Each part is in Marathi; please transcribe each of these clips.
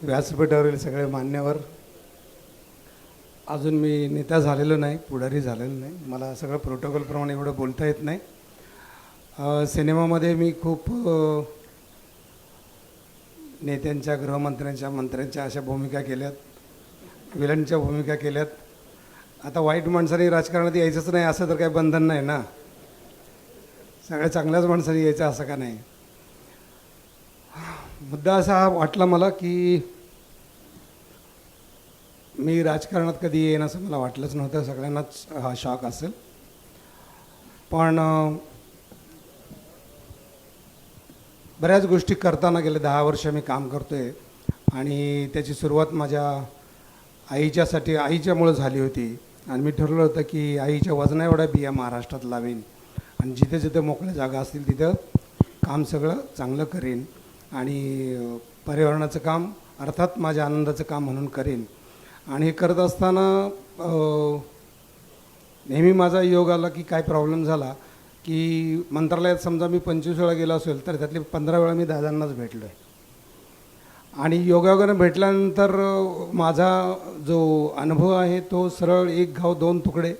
व्यासपीठावरील सगळे मान्यवर, अजून मी नेता झालेलो नाही, पुढारी झालेलो नाही, मला सगळं प्रोटोकॉलप्रमाणे एवढं बोलता येत नाही. सिनेमामध्ये मी खूप नेत्यांच्या, गृहमंत्र्यांच्या, मंत्र्यांच्या अशा भूमिका केल्यात, विलनच्या भूमिका केल्यात. आता वाईट माणसाने राजकारणात यायचंच नाही असं तर काही बंधन नाही ना, सगळ्या चांगल्याच माणसाने यायचं असं का नाही. मुद्दा असा वाटला मला की मी राजकारणात कधी येईन असं मला वाटलंच नव्हतं, सगळ्यांनाच हा शॉक असेल. पण बऱ्याच गोष्टी करताना गेले 10 वर्ष मी काम करतो आहे आणि त्याची सुरुवात माझ्या आईच्यामुळं झाली होती. आणि मी ठरवलं होतं की आईच्या वजना एवढ्या बिया महाराष्ट्रात लावेन आणि जिथे जिथे मोकळ्या जागा असतील तिथं काम सगळं चांगलं करेन आणि पर्यावरणाचं काम अर्थात माझ्या आनंदाचं काम म्हणून करेन. आणि हे करत असताना नेहमी माझा योग आला की काय प्रॉब्लेम झाला की मंत्रालयात समजा मी 25 वेळा गेलो असेल तर त्यातले 15 वेळा मी दादांनाच भेटलो आहे. आणि योगायोगानं भेटल्यानंतर माझा जो अनुभव आहे तो सरळ एक घाव दोन तुकडे,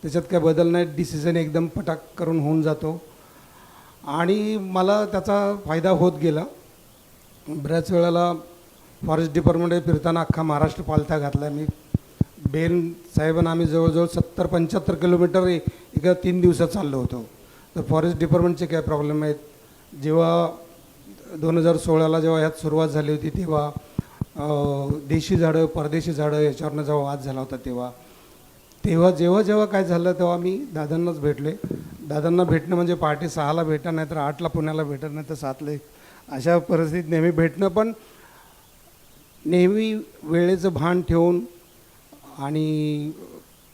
त्याच्यात काय बदल नाही, डिसिजन एकदम पटाक करून होऊन जातो आणि मला त्याचा फायदा होत गेला. बऱ्याच वेळेला फॉरेस्ट डिपार्टमेंटमध्ये फिरताना अख्खा महाराष्ट्र पालथा घातला मी. बेन साहेबांना आम्ही जवळजवळ 70-75 किलोमीटर एका 3 दिवसात चाललो होतो. तर फॉरेस्ट डिपार्टमेंटचे काय प्रॉब्लेम आहेत. जेव्हा 2016ला जेव्हा ह्यात सुरुवात झाली होती तेव्हा देशी झाडं परदेशी झाडं याच्यावरनं जेव्हा वाद झाला होता जेव्हा काय झालं तेव्हा मी दादांनाच भेटले. दादांना भेटणं म्हणजे पहाटे 6ला भेटा, नाही तर 8ला पुण्याला भेटत, नाही तर 7ला, अशा परिस्थितीत नेहमी भेटणं. पण नेहमी वेळेचं भान ठेवून आणि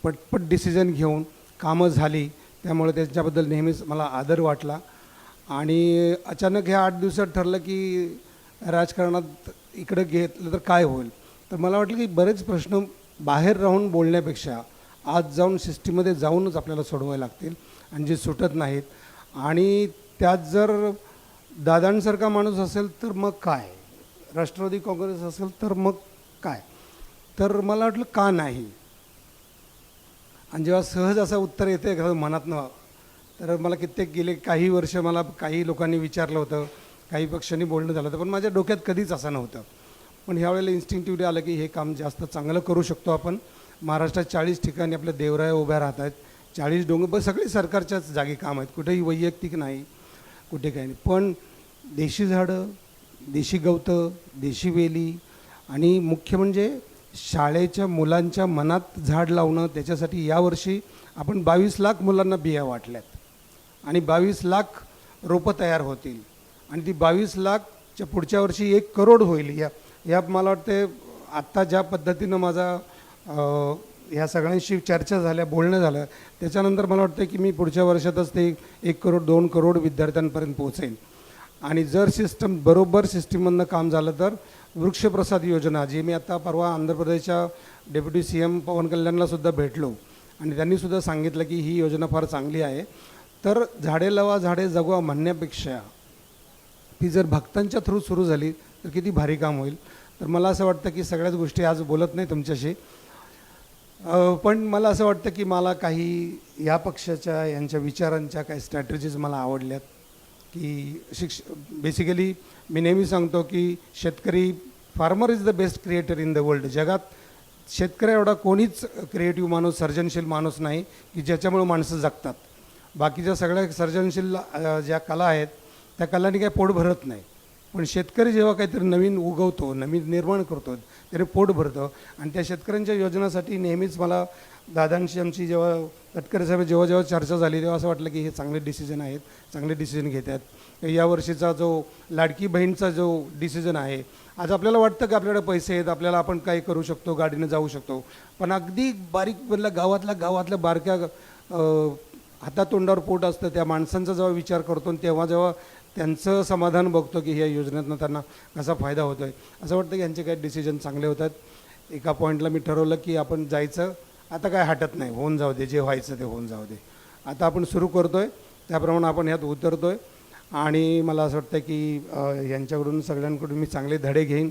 पटपट डिसिजन घेऊन कामं झाली, त्यामुळे त्याच्याबद्दल नेहमीच मला आदर वाटला. आणि अचानक ह्या 8 दिवसात ठरलं की राजकारणात इकडं घेतलं तर काय होईल. तर मला वाटलं की बरेच प्रश्न बाहेर राहून बोलण्यापेक्षा आज जाऊन सिस्टीममध्ये जाऊनच आपल्याला सोडवायला लागतील आणि जे सुटत नाहीत. आणि त्यात जर दादांसारखा माणूस असेल तर मग काय, राष्ट्रवादी काँग्रेस असेल तर मग काय. तर मला वाटलं का नाही. आणि जेव्हा सहज असं उत्तर येतं एखादं मनातनं, तर मला कित्येक गेले काही वर्ष मला काही लोकांनी विचारलं होतं, काही पक्षांनी बोलणं झालं होतं, पण माझ्या डोक्यात कधीच असं नव्हतं. पण ह्यावेळेला इन्स्टिंक्टिव्हली आलं की हे काम जास्त चांगलं करू शकतो आपण. महाराष्ट्रात 40 ठिकाणी आपल्या देवराया उभ्या राहत आहेत, 40 डोंगर, बस सगळी सरकारच्याच जागी काम आहेत, कुठेही वैयक्तिक नाही, कुठे काही नाही. पण देशी झाडं, देशी गवतं, देशी वेली आणि मुख्य म्हणजे शाळेच्या मुलांच्या मनात झाड लावणं, त्याच्यासाठी यावर्षी आपण 22 लाख मुलांना बिया वाटल्यात आणि 22 लाख रोपं तयार होतील आणि ती 22 लाखच्या पुढच्या वर्षी 1 करोड होईल. या मला वाटते आत्ता ज्या पद्धतीनं माझा ह्या सगळ्यांशी चर्चा झाल्या, बोलणं झालं, त्याच्यानंतर मला वाटतं की मी पुढच्या वर्षातच ते 1 करोड 2 करोड विद्यार्थ्यांपर्यंत पोहोचेन. आणि जर सिस्टम बरोबर सिस्टीममधनं काम झालं तर वृक्षप्रसाद योजना, जी मी आता परवा आंध्र प्रदेशच्या डेप्युटी CM पवन कल्याणलासुद्धा भेटलो आणि त्यांनीसुद्धा सांगितलं की ही योजना फार चांगली आहे. तर झाडे लावा झाडे जगवा म्हणण्यापेक्षा ती जर भक्तांच्या थ्रू सुरू झाली तर किती भारी काम होईल. तर मला असं वाटतं की सगळ्याच गोष्टी आज बोलत नाही तुमच्याशी, पण मला असं वाटतं की मला काही या पक्षाच्या यांच्या विचारांच्या काही स्ट्रॅटेजीज मला आवडल्यात. की बेसिकली मी नेहमी सांगतो की शेतकरी, farmer is the best creator in the world. जगात शेतकऱ्या एवढा कोणीच क्रिएटिव्ह माणूस, सर्जनशील माणूस नाही की ज्याच्यामुळे माणसं जगतात. बाकीच्या सगळ्या सर्जनशील ज्या कला आहेत त्या कलांनी काही पोट भरत नाही, पण शेतकरी जेव्हा काहीतरी नवीन उगवतो, नवीन निर्माण करतो, त्याने पोट भरतं. आणि त्या शेतकऱ्यांच्या योजनासाठी नेहमीच मला दादांशी आमची जेव्हा तटकरे साहेब जेव्हा चर्चा झाली तेव्हा असं वाटलं की हे चांगले डिसिजन आहेत, चांगले डिसिजन घेत आहेत. यावर्षीचा जो लाडकी बहीणचा जो डिसिजन आहे, आज आपल्याला वाटतं की आपल्याकडे पैसे आहेत, आपल्याला आपण काही करू शकतो, गाडीनं जाऊ शकतो, पण अगदी बारीक गावातल्या बारक्या हातातोंडावर पोट असतं त्या माणसांचा जेव्हा विचार करतो तेव्हा जेव्हा त्यांचं समाधान बघतो की ह्या योजनेतनं त्यांना कसा फायदा होतो आहे, असं वाटतं की यांचे काही डिसिजन चांगले होतात. एका पॉईंटला मी ठरवलं की आपण जायचं, आता काय हटत नाही, होऊन जाऊ दे, जे व्हायचं ते होऊन जाऊ दे. आता आपण सुरू करतो आहे, त्याप्रमाणे आपण ह्यात उतरतो आहे आणि मला असं वाटतं की यांच्याकडून सगळ्यांकडून मी चांगले धडे घेईन,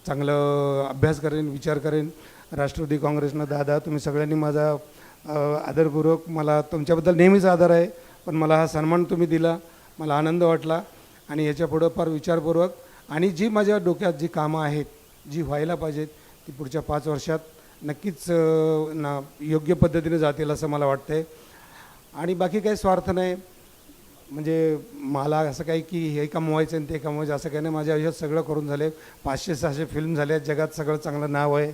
चांगलं अभ्यास करेन, विचार करेन. राष्ट्रवादी काँग्रेसनं दादा तुम्ही सगळ्यांनी माझा आदरपूर्वक, मला तुमच्याबद्दल नेहमीच आदर आहे, पण मला हा सन्मान तुम्ही दिला, मला आनंद वाटला. आणि याच्या पुढं फार विचारपूर्वक आणि जी माझ्या डोक्यात जी कामं आहेत जी व्हायला पाहिजेत ती पुढच्या 5 वर्षात नक्कीच योग्य पद्धतीने जातील असं मला वाटतं आहे. आणि बाकी काही स्वार्थ नाही, म्हणजे मला असं काही की हे कमवायचं आणि ते कमवायचं असं काही नाही. माझ्या आयुष्यात सगळं करून झाले, 500-600 फिल्म झाल्या, जगात सगळं चांगलं नाव आहे.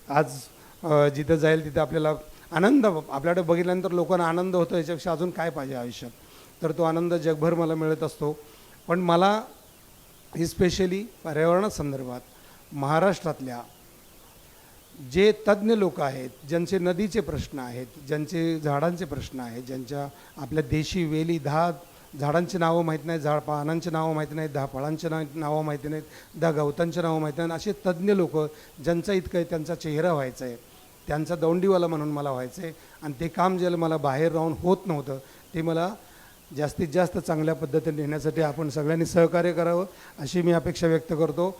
आज जिथं जाईल तिथं आपल्याला आनंद, आपल्याकडे बघितल्यानंतर लोकांना आनंद होतो, याच्यापेक्षा अजून काय पाहिजे आयुष्यात. तर तो आनंद जगभर मला मिळत असतो. पण मला इस्पेशली पर्यावरणासंदर्भात महाराष्ट्रातल्या जे तज्ज्ञ लोक आहेत, ज्यांचे नदीचे प्रश्न आहेत, ज्यांचे झाडांचे प्रश्न आहेत, ज्यांच्या आपल्या देशी वेली 10 झाडांची नावं माहीत नाहीत, पानांची नावं माहिती नाहीत, 10 फळांची नावं माहिती नाहीत, 10 गवतांची नावं माहिती नाहीत, असे तज्ज्ञ लोक ज्यांचं इतकं आहे, त्यांचा चेहरा व्हायचा आहे, त्यांचा दौंडीवाला म्हणून मला व्हायचं आहे. आणि ते काम जे मला बाहेर राहून होत नव्हतं ते मला जास्तीत जास्त चांगल्या पद्धतीने नेण्यासाठी आपण सगळ्यांनी सहकार्य करावं अशी मी अपेक्षा व्यक्त करतो.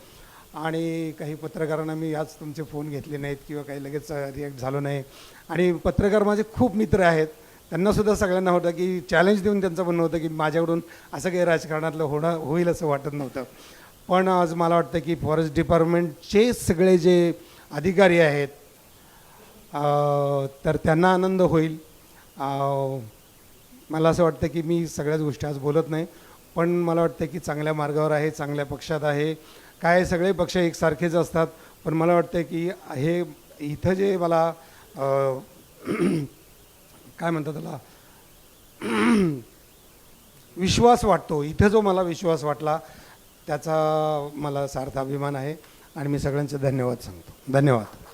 आणि काही पत्रकारांना मी आज तुमचे फोन घेतले नाहीत किंवा काही लगेच रिॲक्ट झालो नाही. आणि पत्रकार माझे खूप मित्र आहेत, त्यांनासुद्धा सगळ्यांना होतं की चॅलेंज देऊन त्यांचं म्हणणं होतं की माझ्याकडून असं काही राजकारणातलं होईल असं वाटत नव्हतं. पण आज मला वाटतं की फॉरेस्ट डिपार्टमेंटचे सगळे जे अधिकारी आहेत तर त्यांना आनंद होईल. मला असं वाटतं की मी सगळ्याच गोष्टी आज बोलत नाही, पण मला वाटतं की चांगल्या मार्गावर आहे, चांगल्या पक्षात आहे. काय सगळे पक्ष एकसारखेच असतात, पण मला वाटतं की हे इथं जे मला काय म्हणतात त्याला विश्वास वाटतो, इथं जो मला विश्वास वाटला त्याचा मला सार्थ अभिमान आहे. आणि मी सगळ्यांचे धन्यवाद सांगतो. धन्यवाद.